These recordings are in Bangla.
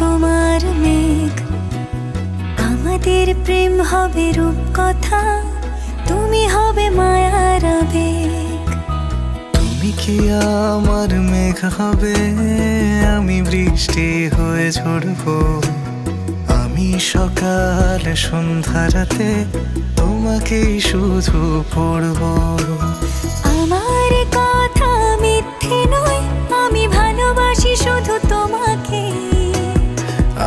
তোমার মেঘ, আমাদের প্রেম হবে রূপকথা, তুমি হবে মায়ার আবেগ। তুমি কি আমার মেঘ হবে, আমি বৃষ্টি হয়ে ঝরবো। আমি সকাল সন্ধ্যা রাতে তোমাকেই শুধু পড়বো। আমার কথা মিথ্যে নয়, আমি ভালোবাসি শুধু তোমাকে।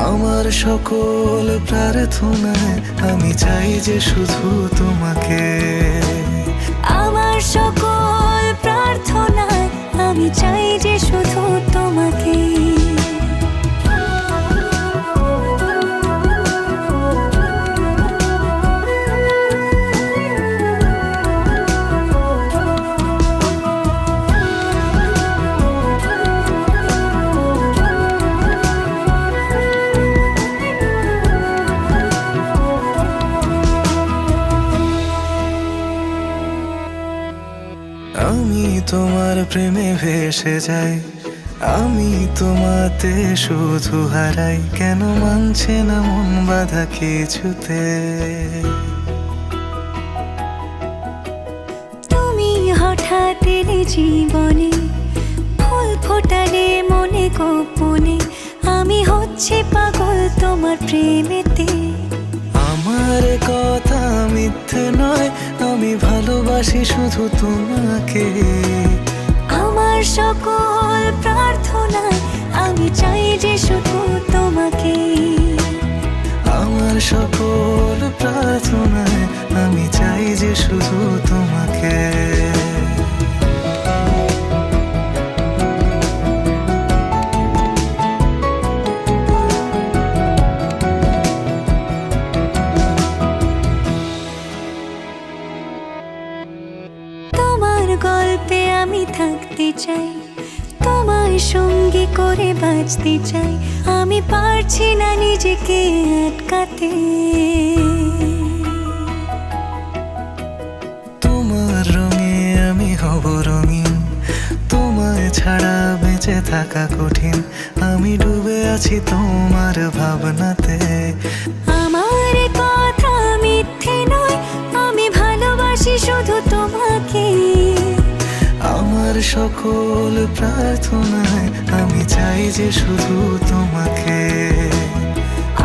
আমার সকল প্রার্থনায় আমি চাই যে শুধু তোমাকে। আমার সকল প্রার্থনায় আমি চাই যে শুধু তোমাকে। আমি তোমার প্রেমে ভেসে যাই, আমি তোমাতে শুধু হারাই। কেন মানছে না মন বাধা কিছুতে? তুমি হঠাৎ এলে জীবনে, ফুল ফোটালে মনে গোপনে, আমি হচ্ছে পাগল তোমার প্রেমেতে। আমার কথা মিথ্যে নয়, আমি ভালোবাসি শুধু তোমাকে। আমার সকল প্রার্থনায় আমি চাই যে শুধু তোমাকে। আমার সকল প্রার্থনায় আমি চাই যে শুধু তোমাকে। তোমার গল্পে আমি থাকতে চাই, তোমায় সঙ্গী করে বাঁচতে চাই। আমি পারছি না নিজেকে আটকাতে। তোমার রঙে আমি হব রঙিন, তোমায় ছাড়া বেঁচে থাকা কঠিন। আমি ডুবে আছি তোমার ভাবনাতে। আমার কথা মিথ্যে নয়, আমি ভালোবাসি শুধু তোমাকে। আমার সকল প্রার্থনায় আমি চাই যে শুধু তোমাকে।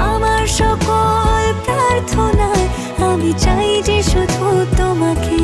আমার সকল প্রার্থনায় আমি চাই যে শুধু তোমাকে।